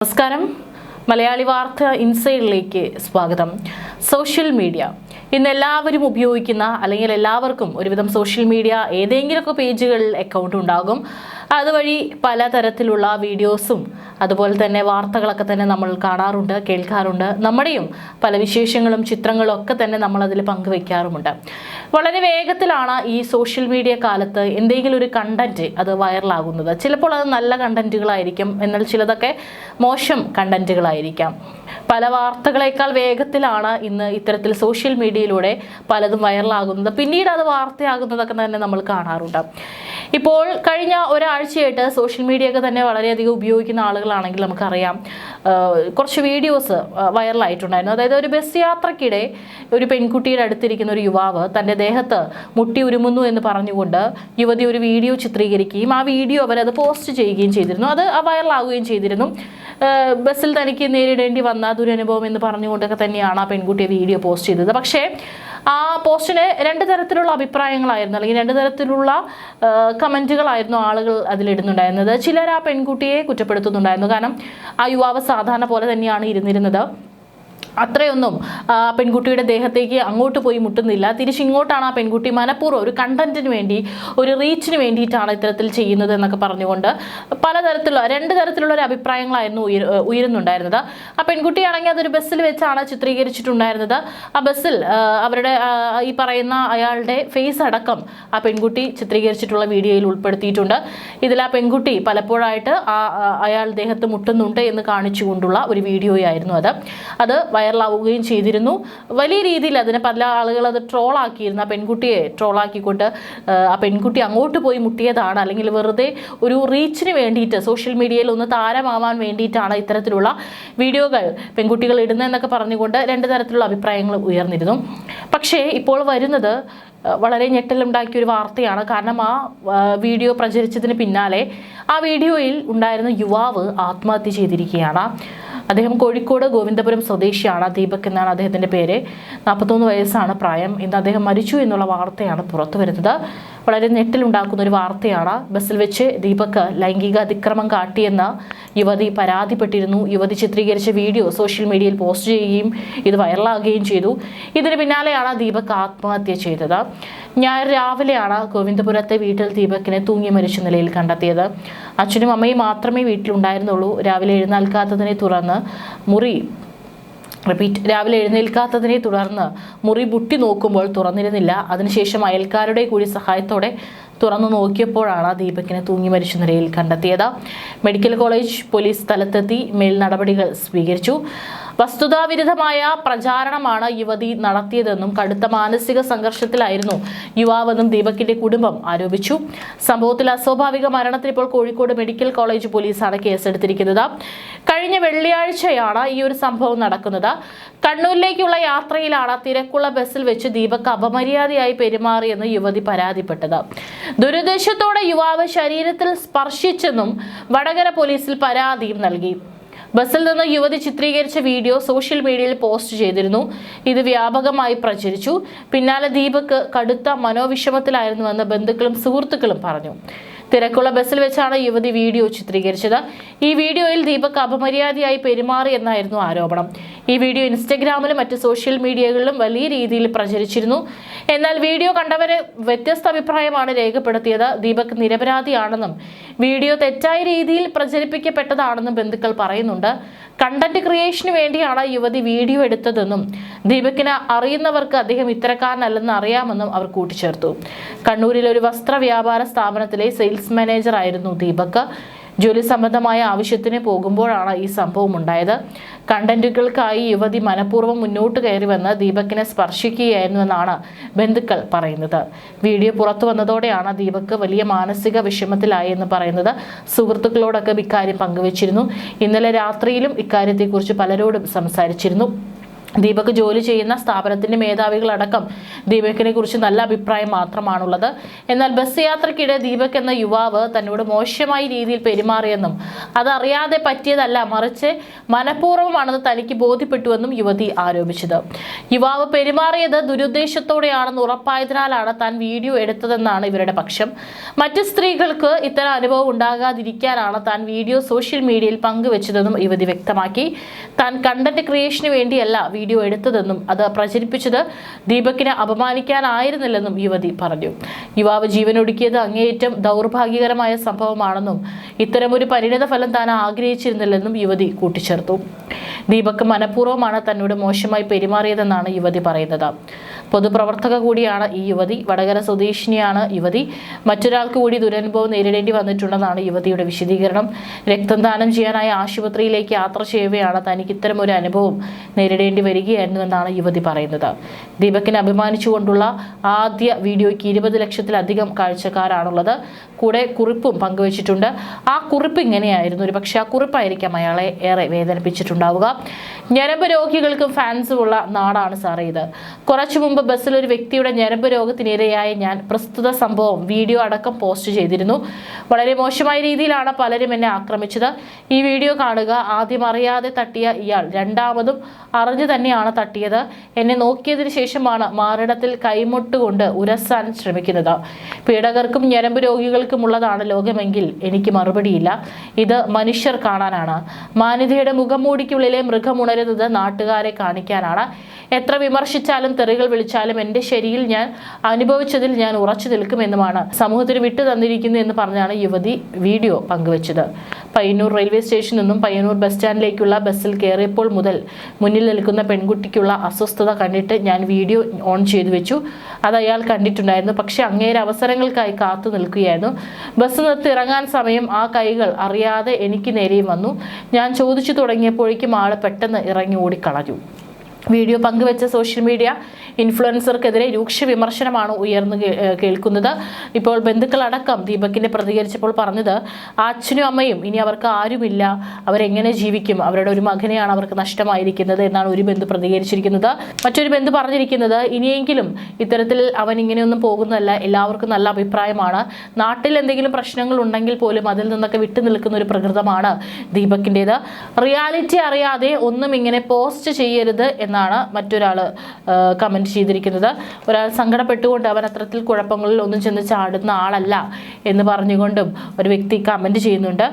നമസ്കാരം. മലയാളി വാർത്ത ഇൻസൈഡിലേക്ക് സ്വാഗതം. സോഷ്യൽ മീഡിയ ഇന്ന് എല്ലാവരും ഉപയോഗിക്കുന്ന അല്ലെങ്കിൽ എല്ലാവർക്കും ഒരുവിധം സോഷ്യൽ മീഡിയ ഏതെങ്കിലുമൊക്കെ പേജുകളിൽ അക്കൗണ്ട് ഉണ്ടാകും. അതുവഴി പലതരത്തിലുള്ള വീഡിയോസും അതുപോലെ തന്നെ വാർത്തകളൊക്കെ തന്നെ നമ്മൾ കാണാറുണ്ട്, കേൾക്കാറുണ്ട്. നമ്മുടെയും പല വിശേഷങ്ങളും ചിത്രങ്ങളും ഒക്കെ തന്നെ നമ്മൾ അതിൽ പങ്കുവെക്കാറുമുണ്ട്. വളരെ വേഗത്തിലാണ് ഈ സോഷ്യൽ മീഡിയ കാലത്ത് എന്തെങ്കിലും ഒരു കണ്ടന്റ് അത് വൈറലാകുന്നത്. ചിലപ്പോൾ അത് നല്ല കണ്ടന്റുകളായിരിക്കും, എന്നാൽ ചിലതൊക്കെ മോശം കണ്ടന്റുകളായിരിക്കാം. പല വാർത്തകളേക്കാൾ വേഗത്തിലാണ് ഇന്ന് ഇത്തരത്തിൽ സോഷ്യൽ മീഡിയയിലൂടെ പലതും വൈറലാകുന്നത്. പിന്നീട് അത് വാർത്തയാകുന്നതൊക്കെ തന്നെ നമ്മൾ കാണാറുണ്ട്. ഇപ്പോൾ കഴിഞ്ഞ ഒരാഴ്ചയായിട്ട് സോഷ്യൽ മീഡിയ ഒക്കെ തന്നെ വളരെയധികം ഉപയോഗിക്കുന്ന ആളുകളാണെങ്കിൽ നമുക്കറിയാം, കുറച്ച് വീഡിയോസ് വൈറലായിട്ടുണ്ടായിരുന്നു. അതായത് ഒരു ബസ് യാത്രക്കിടെ ഒരു പെൺകുട്ടിയുടെ അടുത്തിരിക്കുന്ന ഒരു യുവാവ് തൻ്റെ ദേഹത്ത് മുട്ടി ഉരുമുന്നു എന്ന് പറഞ്ഞുകൊണ്ട് യുവതി ഒരു വീഡിയോ ചിത്രീകരിക്കുകയും ആ വീഡിയോ അവരത് പോസ്റ്റ് ചെയ്യുകയും ചെയ്തിരുന്നു. അത് വൈറലാകുകയും ചെയ്തിരുന്നു. ബസ്സിൽ തനിക്ക് നേരിടേണ്ടി വന്ന ദുരനുഭവം എന്ന് പറഞ്ഞുകൊണ്ടൊക്കെ തന്നെയാണ് ആ പെൺകുട്ടിയെ വീഡിയോ പോസ്റ്റ് ചെയ്തത്. പക്ഷേ ആ പോസ്റ്റിന് രണ്ട് തരത്തിലുള്ള അഭിപ്രായങ്ങളായിരുന്നു, അല്ലെങ്കിൽ രണ്ട് തരത്തിലുള്ള കമൻറ്റുകളായിരുന്നു ആളുകൾ അതിലിടുന്നുണ്ടായിരുന്നത്. ചിലർ ആ പെൺകുട്ടിയെ കുറ്റപ്പെടുത്തുന്നുണ്ടായിരുന്നു. കാരണം ആ യുവാവ് സാധാരണ പോലെ തന്നെയാണ് ഇരുന്നിരുന്നത്. അത്രയൊന്നും പെൺകുട്ടിയുടെ ദേഹത്തേക്ക് അങ്ങോട്ട് പോയി മുട്ടുന്നില്ല. തിരിച്ചിങ്ങോട്ടാണ് ആ പെൺകുട്ടി മനഃപൂർവ്വം ഒരു കണ്ടന്റിന് വേണ്ടി, ഒരു റീച്ചിന് വേണ്ടിയിട്ടാണ് ഇത്തരത്തിൽ ചെയ്യുന്നത് എന്നൊക്കെ പറഞ്ഞുകൊണ്ട് പലതരത്തിലുള്ള രണ്ട് തരത്തിലുള്ള ഒരു അഭിപ്രായങ്ങളായിരുന്നു ഉയരുന്നുണ്ടായിരുന്നത്. ആ പെൺകുട്ടിയാണെങ്കിൽ അതൊരു ബസ്സിൽ വെച്ചാണ് ചിത്രീകരിച്ചിട്ടുണ്ടായിരുന്നത്. ആ ബസ്സിൽ അവരുടെ ഈ പറയുന്ന അയാളുടെ ഫേസ് അടക്കം ആ പെൺകുട്ടി ചിത്രീകരിച്ചിട്ടുള്ള വീഡിയോയിൽ ഉൾപ്പെടുത്തിയിട്ടുണ്ട്. ഇതിൽ ആ പെൺകുട്ടി പലപ്പോഴായിട്ട് അയാൾ ദേഹത്ത് മുട്ടുന്നുണ്ട് എന്ന് കാണിച്ചുകൊണ്ടുള്ള ഒരു വീഡിയോയായിരുന്നു അത് വൈറലാവുകയും ചെയ്തിരുന്നു. വലിയ രീതിയിൽ അതിനെ പല ആളുകൾ അത് ട്രോളാക്കിയിരുന്നു. ആ പെൺകുട്ടിയെ ട്രോളാക്കിക്കൊണ്ട് ആ പെൺകുട്ടി അങ്ങോട്ട് പോയി മുട്ടിയതാണ്, അല്ലെങ്കിൽ വെറുതെ ഒരു റീച്ചിന് വേണ്ടിയിട്ട് സോഷ്യൽ മീഡിയയിൽ ഒന്ന് താരമാവാൻ വേണ്ടിയിട്ടാണ് ഇത്തരത്തിലുള്ള വീഡിയോകൾ പെൺകുട്ടികൾ ഇടുന്നതെന്നൊക്കെ പറഞ്ഞുകൊണ്ട് രണ്ട് തരത്തിലുള്ള അഭിപ്രായങ്ങൾ ഉയർന്നിരുന്നു. പക്ഷേ ഇപ്പോൾ വരുന്നത് വളരെ ഞെട്ടലുണ്ടാക്കിയ ഒരു വാർത്തയാണ്. കാരണം ആ വീഡിയോ പ്രചരിച്ചതിന് പിന്നാലെ ആ വീഡിയോയിൽ ഉണ്ടായിരുന്ന യുവാവ് ആത്മഹത്യ ചെയ്തിരിക്കുകയാണ്. അദ്ദേഹം കോഴിക്കോട് ഗോവിന്ദപുരം സ്വദേശിയാണ്. ദീപക് എന്നാണ് അദ്ദേഹത്തിൻ്റെ പേര്. 41 വയസ്സാണ് പ്രായം. ഇന്ന് അദ്ദേഹം മരിച്ചു എന്നുള്ള വാർത്തയാണ് പുറത്തു വരുന്നത്. വളരെ ഞെട്ടലുണ്ടാക്കുന്ന ഒരു വാർത്തയാണ്. ബസ്സിൽ വെച്ച് ദീപക് ലൈംഗിക അതിക്രമം കാട്ടിയെന്ന് യുവതി പരാതിപ്പെട്ടിരുന്നു. യുവതി ചിത്രീകരിച്ച വീഡിയോ സോഷ്യൽ മീഡിയയിൽ പോസ്റ്റ് ചെയ്യുകയും ഇത് വൈറലാകുകയും ചെയ്തു. ഇതിന് പിന്നാലെയാണ് ദീപക് ആത്മഹത്യ ചെയ്തത്. ഞായർ രാവിലെയാണ് ഗോവിന്ദപുരത്തെ വീട്ടിൽ ദീപകിനെ തൂങ്ങി മരിച്ച നിലയിൽ കണ്ടെത്തിയത്. അച്ഛനും അമ്മയും മാത്രമേ വീട്ടിലുണ്ടായിരുന്നുള്ളൂ. രാവിലെ എഴുന്നേൽക്കാത്തതിനെ തുടർന്ന് മുറി മുട്ടി നോക്കുമ്പോൾ തുറന്നിരുന്നില്ല. അതിനുശേഷം അയൽക്കാരുടെ കൂടി സഹായത്തോടെ തുറന്നു നോക്കിയപ്പോഴാണ് ദീപകിനെ തൂങ്ങി മരിച്ച നിലയിൽ കണ്ടെത്തിയത്. മെഡിക്കൽ കോളേജ് പോലീസ് സ്ഥലത്തെത്തി മേൽ നടപടികൾ സ്വീകരിച്ചു. വസ്തുതാവിരുദ്ധമായ പ്രചാരണമാണ് യുവതി നടത്തിയതെന്നും കടുത്ത മാനസിക സംഘർഷത്തിലായിരുന്നു യുവാവെന്നും ദീപകിന്റെ കുടുംബം ആരോപിച്ചു. സംഭവത്തിൽ അസ്വാഭാവിക മരണത്തിന് ഇപ്പോൾ കോഴിക്കോട് മെഡിക്കൽ കോളേജ് പോലീസാണ് കേസെടുത്തിരിക്കുന്നത്. കഴിഞ്ഞ വെള്ളിയാഴ്ചയാണ് ഈ ഒരു സംഭവം നടക്കുന്നത്. കണ്ണൂരിലേക്കുള്ള യാത്രയിലാണ് തിരക്കുള്ള ബസ്സിൽ വെച്ച് ദീപക് അപമര്യാദയായി പെരുമാറിയെന്ന് യുവതി പരാതിപ്പെട്ടത്. ദുരുദ്ദേശത്തോടെ യുവാവ് ശരീരത്തിൽ സ്പർശിച്ചെന്നും വടകര പോലീസിൽ പരാതിയും നൽകി. ബസ്സിൽ നിന്ന് യുവതി ചിത്രീകരിച്ച വീഡിയോ സോഷ്യൽ മീഡിയയിൽ പോസ്റ്റ് ചെയ്തിരുന്നു. ഇത് വ്യാപകമായി പ്രചരിച്ചു. പിന്നാലെ ദീപക് കടുത്ത മനോവിഷമത്തിലായിരുന്നുവെന്ന് ബന്ധുക്കളും സുഹൃത്തുക്കളും പറഞ്ഞു. തിരക്കുള്ള ബസ്സിൽ വെച്ചാണ് യുവതി വീഡിയോ ചിത്രീകരിച്ചത്. ഈ വീഡിയോയിൽ ദീപക് അപമര്യാദയായി പെരുമാറി എന്നായിരുന്നു ആരോപണം. ഈ വീഡിയോ ഇൻസ്റ്റഗ്രാമിലും മറ്റ് സോഷ്യൽ മീഡിയകളിലും വലിയ രീതിയിൽ പ്രചരിച്ചിരുന്നു. എന്നാൽ വീഡിയോ കണ്ടവരെ വ്യത്യസ്ത അഭിപ്രായമാണ് രേഖപ്പെടുത്തിയത്. ദീപക് നിരപരാധിയാണെന്നും വീഡിയോ തെറ്റായ രീതിയിൽ പ്രചരിപ്പിക്കപ്പെട്ടതാണെന്നും ബന്ധുക്കൾ പറയുന്നുണ്ട്. കണ്ടന്റ് ക്രിയേഷന് വേണ്ടിയാണ് യുവതി വീഡിയോ എടുത്തതെന്നും ദീപകിനെ അറിയുന്നവർക്ക് അദ്ദേഹം ഇത്തരക്കാരനല്ലെന്ന് അറിയാമെന്നും അവർ കൂട്ടിച്ചേർത്തു. കണ്ണൂരിലെ ഒരു വസ്ത്ര വ്യാപാര സ്ഥാപനത്തിലെ സെയിൽസ് മാനേജർ ആയിരുന്നു ദീപക്. ജോലി സംബന്ധമായ ആവശ്യത്തിന് പോകുമ്പോഴാണ് ഈ സംഭവം ഉണ്ടായത്. കണ്ടന്റുകൾക്കായി യുവതി മനഃപൂർവ്വം മുന്നോട്ട് കയറി വന്ന് ദീപകിനെ സ്പർശിക്കുകയായിരുന്നുവെന്നാണ് ബന്ധുക്കൾ പറയുന്നത്. വീഡിയോ പുറത്തു വന്നതോടെയാണ് ദീപക് വലിയ മാനസിക വിഷമത്തിലായി എന്ന് പറയുന്നത്. സുഹൃത്തുക്കളോടൊക്കെ ഇക്കാര്യം പങ്കുവച്ചിരുന്നു. ഇന്നലെ രാത്രിയിലും ഇക്കാര്യത്തെക്കുറിച്ച് പലരോടും സംസാരിച്ചിരുന്നു. ദീപക് ജോലി ചെയ്യുന്ന സ്ഥാപനത്തിന്റെ മേധാവികളടക്കം ദീപകിനെ കുറിച്ച് നല്ല അഭിപ്രായം മാത്രമാണുള്ളത്. എന്നാൽ ബസ് യാത്രക്കിടെ ദീപക് എന്ന യുവാവ് തന്നോട് മോശമായ രീതിയിൽ പെരുമാറിയെന്നും അതറിയാതെ പറ്റിയതല്ല, മറിച്ച് മനഃപൂർവ്വമാണെന്ന് തനിക്ക് ബോധ്യപ്പെട്ടുവെന്നും യുവതി ആരോപിച്ചത്. യുവാവ് പെരുമാറിയത് ദുരുദ്ദേശത്തോടെയാണെന്ന് ഉറപ്പായതിനാലാണ് താൻ വീഡിയോ എടുത്തതെന്നാണ് ഇവരുടെ പക്ഷം. മറ്റ് സ്ത്രീകൾക്ക് ഇത്തരം അനുഭവം ഉണ്ടാകാതിരിക്കാനാണ് താൻ വീഡിയോ സോഷ്യൽ മീഡിയയിൽ പങ്കുവച്ചതെന്നും യുവതി വ്യക്തമാക്കി. താൻ കണ്ടന്റ് ക്രിയേഷന് വേണ്ടിയല്ല വീഡിയോ എടുത്തതെന്നും അത് പ്രചരിപ്പിച്ചത് ദീപകിനെ അപമാനിക്കാനായിരുന്നില്ലെന്നും യുവതി പറഞ്ഞു. യുവാവ് ജീവനൊടുക്കിയത് അങ്ങേയറ്റം ദൗർഭാഗ്യകരമായ സംഭവമാണെന്നും ഇത്തരമൊരു പരിണിത ഫലം താൻ ആഗ്രഹിച്ചിരുന്നില്ലെന്നും യുവതി കൂട്ടിച്ചേർത്തു. ദീപക് മനഃപൂർവ്വമാണ് തന്നോട് മോശമായി പെരുമാറിയതെന്നാണ് യുവതി പറയുന്നത്. പൊതുപ്രവർത്തക കൂടിയാണ് ഈ യുവതി. വടകര സ്വദേശിനിയാണ് യുവതി. മറ്റൊരാൾക്ക് കൂടി ദുരനുഭവം നേരിടേണ്ടി വന്നിട്ടുണ്ടെന്നാണ് യുവതിയുടെ വിശദീകരണം. രക്തം ദാനം ചെയ്യാനായി ആശുപത്രിയിലേക്ക് യാത്ര ചെയ്യവെയാണ് തനിക്ക് ഇത്തരമൊരു അനുഭവം നേരിടേണ്ടി വരികയായിരുന്നുവെന്നാണ് യുവതി പറയുന്നത്. ദീപകിനെ അഭിമാനിച്ചുകൊണ്ടുള്ള ആദ്യ വീഡിയോയ്ക്ക് 20 ലക്ഷത്തിലധികം കാഴ്ചക്കാരാണുള്ളത്. കൂടെ കുറിപ്പും പങ്കുവച്ചിട്ടുണ്ട്. ആ കുറിപ്പ് ഇങ്ങനെയായിരുന്നു. ഒരു പക്ഷേ ആ കുറിപ്പായിരിക്കാം അയാളെ ഏറെ വേദനിപ്പിച്ചിട്ടുണ്ടാവുക. ഞരമ്പ് രോഗികൾക്കും ഫാൻസുമുള്ള നാടാണ് സാറേ ഇത്. കുറച്ചു മുമ്പ് ബസ്സിൽ ഒരു വ്യക്തിയുടെ ഞരമ്പ് രോഗത്തിനിരയായ ഞാൻ പ്രസ്തുത സംഭവം വീഡിയോ അടക്കം പോസ്റ്റ് ചെയ്തിരുന്നു. വളരെ മോശമായ രീതിയിലാണ് പലരും എന്നെ ആക്രമിച്ചത്. ഈ വീഡിയോ കാണുക. ആദ്യം അറിയാതെ തട്ടിയ ഇയാൾ രണ്ടാമതും അറിഞ്ഞു തന്നെയാണ് തട്ടിയത്. എന്നെ നോക്കിയതിനു ശേഷമാണ് മാറിടത്തിൽ കൈമുട്ടുകൊണ്ട് ഉരസാൻ ശ്രമിക്കുന്നത്. പീഡകർക്കും ഞരമ്പ് രോഗികൾക്കുമുള്ളതാണ് ലോകമെങ്കിൽ എനിക്ക് മറുപടിയില്ല. ഇത് മനുഷ്യർ കാണാനാണ്. മാന്യതയുടെ മുഖംമൂടിക്കുള്ളിലെ മൃഗമുണരുന്നത് നാട്ടുകാരെ കാണിക്കാനാണ്. എത്ര വിമർശിച്ചാലും തെറികൾ വിളിച്ചാലും എൻ്റെ ശരിയിൽ ഞാൻ അനുഭവിച്ചതിൽ ഞാൻ ഉറച്ചു നിൽക്കുമെന്നുമാണ് സമൂഹത്തിന് വിട്ടു തന്നിരിക്കുന്നു എന്ന് പറഞ്ഞാണ് യുവതി വീഡിയോ പങ്കുവച്ചത്. പയ്യന്നൂർ റെയിൽവേ സ്റ്റേഷനിൽ നിന്നും പയ്യന്നൂർ ബസ് സ്റ്റാൻഡിലേക്കുള്ള ബസ്സിൽ കയറിയപ്പോൾ മുതൽ മുന്നിൽ നിൽക്കുന്ന പെൺകുട്ടിക്കുള്ള അസ്വസ്ഥത കണ്ടിട്ട് ഞാൻ വീഡിയോ ഓൺ ചെയ്തു വെച്ചു. അത് അയാൾ കണ്ടിട്ടുണ്ടായിരുന്നു. പക്ഷെ അങ്ങേരെ അവസരങ്ങൾക്കായി കാത്തു നിൽക്കുകയായിരുന്നു. ബസ് നിർത്തി ഇറങ്ങാൻ സമയം ആ കൈകൾ അറിയാതെ എനിക്ക് നേരെയും വന്നു. ഞാൻ ചോദിച്ചു തുടങ്ങിയപ്പോഴേക്കും ആൾ പെട്ടെന്ന് ഇറങ്ങി ഓടിക്കളഞ്ഞു. വീഡിയോ പങ്കുവെച്ച സോഷ്യൽ മീഡിയ ഇൻഫ്ലുവൻസർക്കെതിരെ രൂക്ഷ വിമർശനമാണ് ഉയർന്നു കേൾക്കുന്നത്. ഇപ്പോൾ ബന്ധുക്കളടക്കം ദീപകിനെ പ്രതികരിച്ചപ്പോൾ പറഞ്ഞത് അച്ഛനും അമ്മയും ഇനി അവർക്ക് ആരുമില്ല, അവരെങ്ങനെ ജീവിക്കും, അവരുടെ ഒരു മകനെയാണ് അവർക്ക് നഷ്ടമായിരിക്കുന്നത് എന്നാണ് ഒരു ബന്ധു പ്രതികരിച്ചിരിക്കുന്നത്. മറ്റൊരു ബന്ധു പറഞ്ഞിരിക്കുന്നത് ഇനിയെങ്കിലും ഇത്തരത്തിൽ അവൻ ഇങ്ങനെയൊന്നും പോകുന്നതല്ല, എല്ലാവർക്കും നല്ല അഭിപ്രായമാണ്. നാട്ടിൽ എന്തെങ്കിലും പ്രശ്നങ്ങൾ ഉണ്ടെങ്കിൽ പോലും അതിൽ നിന്നൊക്കെ വിട്ടു നിൽക്കുന്ന ഒരു പ്രകൃതമാണ് ദീപകിൻ്റെത്. റിയാലിറ്റി അറിയാതെ ഒന്നും ഇങ്ങനെ പോസ്റ്റ് ചെയ്യരുത് എന്നാണ് മറ്റൊരാൾ കമൻറ്റ് ചെയ്തിരിക്കുന്നത്. ഒരാൾ സങ്കടപ്പെട്ടുകൊണ്ട് അവൻ അത്തരത്തിൽ കുഴപ്പങ്ങളിൽ ഒന്നും ചെന്ന് ചാടുന്ന ആളല്ല എന്ന് പറഞ്ഞുകൊണ്ടും ഒരു വ്യക്തി കമൻറ്റ് ചെയ്യുന്നുണ്ട്.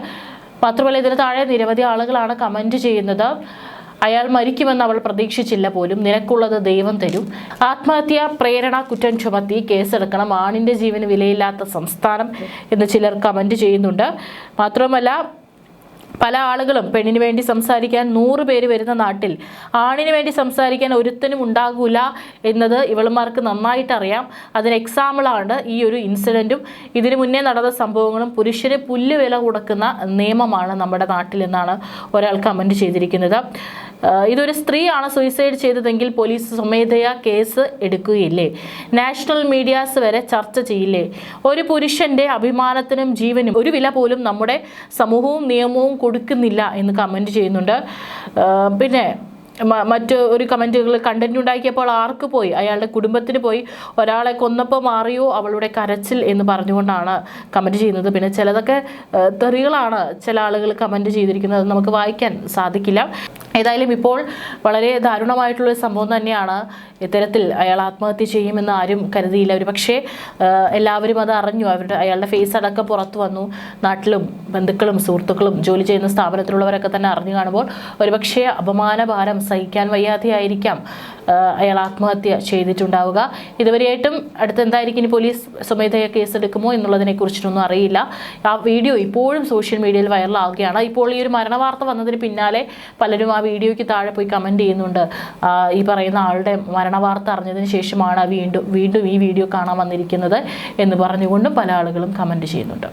മാത്രമല്ല ഇതിന് താഴെ നിരവധി ആളുകളാണ് കമൻറ്റ് ചെയ്യുന്നത്. അയാൾ മരിക്കുമെന്ന് അവൾ പ്രതീക്ഷിച്ചില്ല പോലും, നിനക്കുള്ളത് ദൈവം തരും, ആത്മഹത്യ പ്രേരണ കുറ്റം ചുമത്തി കേസെടുക്കണം, ആണിൻ്റെ ജീവന് വിലയില്ലാത്ത സംസ്ഥാനം എന്ന് ചിലർ കമൻറ്റ് ചെയ്യുന്നുണ്ട്. മാത്രമല്ല പല ആളുകളും പെണ്ണിന് വേണ്ടി സംസാരിക്കാൻ 100 പേര് വരുന്ന നാട്ടിൽ ആണിന് വേണ്ടി സംസാരിക്കാൻ ഒരുത്തനും ഉണ്ടാകൂല എന്നത് ഇവളുമാർക്ക് നന്നായിട്ട് അറിയാം. അതിന് എക്സാമ്പിളാണ് ഈ ഒരു ഇൻസിഡൻറ്റും ഇതിനു മുന്നേ നടന്ന സംഭവങ്ങളും. പുരുഷന് പുല്ലുവില കൊടുക്കുന്ന നിയമമാണ് നമ്മുടെ നാട്ടിൽ എന്നാണ് ഒരാൾ കമൻറ്റ് ചെയ്തിരിക്കുന്നത്. ഇതൊരു സ്ത്രീയാണ് സൂയിസൈഡ് ചെയ്തതെങ്കിൽ പോലീസ് സ്വമേധയാ കേസ് എടുക്കുകയില്ലേ? നാഷണൽ മീഡിയാസ് വരെ ചർച്ച ചെയ്യില്ലേ? ഒരു പുരുഷന്റെ അഭിമാനത്തിനും ജീവനും ഒരു വില പോലും നമ്മുടെ സമൂഹവും നിയമവും കൊടുക്കുന്നില്ല എന്ന് കമൻറ്റ് ചെയ്യുന്നുണ്ട്. പിന്നെ മറ്റ് ഒരു കമൻറ്റുകൾ കണ്ടന്റ് ഉണ്ടാക്കിയപ്പോൾ ആർക്ക് പോയി, അയാളുടെ കുടുംബത്തിന് പോയി, ഒരാളെ കൊന്നപ്പോൾ മാറിയോ അവളുടെ കരച്ചിൽ എന്ന് പറഞ്ഞുകൊണ്ടാണ് കമൻറ്റ് ചെയ്യുന്നത്. പിന്നെ ചിലതൊക്കെ തെറികളാണ് ചില ആളുകൾ കമൻറ്റ് ചെയ്തിരിക്കുന്നത്, നമുക്ക് വായിക്കാൻ സാധിക്കില്ല. ഏതായാലും ഇപ്പോൾ വളരെ ദാരുണമായിട്ടുള്ളൊരു സംഭവം തന്നെയാണ്. ഇത്തരത്തിൽ അയാൾ ആത്മഹത്യ ചെയ്യുമെന്ന് ആരും കരുതിയില്ല. ഒരു പക്ഷേ എല്ലാവരും അത് അറിഞ്ഞു. അയാളുടെ ഫേസ് അടക്കം പുറത്തു വന്നു. നാട്ടിലും ബന്ധുക്കളും സുഹൃത്തുക്കളും ജോലി ചെയ്യുന്ന സ്ഥാപനത്തിലുള്ളവരൊക്കെ തന്നെ അറിഞ്ഞു കാണുമ്പോൾ ഒരുപക്ഷെ അപമാനഭാരം സഹിക്കാൻ വയ്യാതെയായിരിക്കാം അയാൾ ആത്മഹത്യ ചെയ്തിട്ടുണ്ടാവുക. ഇതുവരെയായിട്ടും അടുത്ത് എന്തായിരിക്കും ഇനി പോലീസ് സ്വമേധയാ കേസെടുക്കുമോ എന്നുള്ളതിനെ കുറിച്ചിട്ടൊന്നും അറിയില്ല. ആ വീഡിയോ ഇപ്പോഴും സോഷ്യൽ മീഡിയയിൽ വൈറലാവുകയാണ്. ഇപ്പോൾ ഈ ഒരു മരണവാർത്ത വന്നതിന് പിന്നാലെ പലരും ആ വീഡിയോയ്ക്ക് താഴെ പോയി കമൻറ്റ് ചെയ്യുന്നുണ്ട്. ഈ പറയുന്ന ആളുടെ മരണവാർത്ത അറിഞ്ഞതിന് ശേഷമാണ് വീണ്ടും ഈ വീഡിയോ കാണാൻ വന്നിരിക്കുന്നത് എന്ന് പറഞ്ഞുകൊണ്ടും പല ആളുകളും കമൻറ്റ് ചെയ്യുന്നുണ്ട്.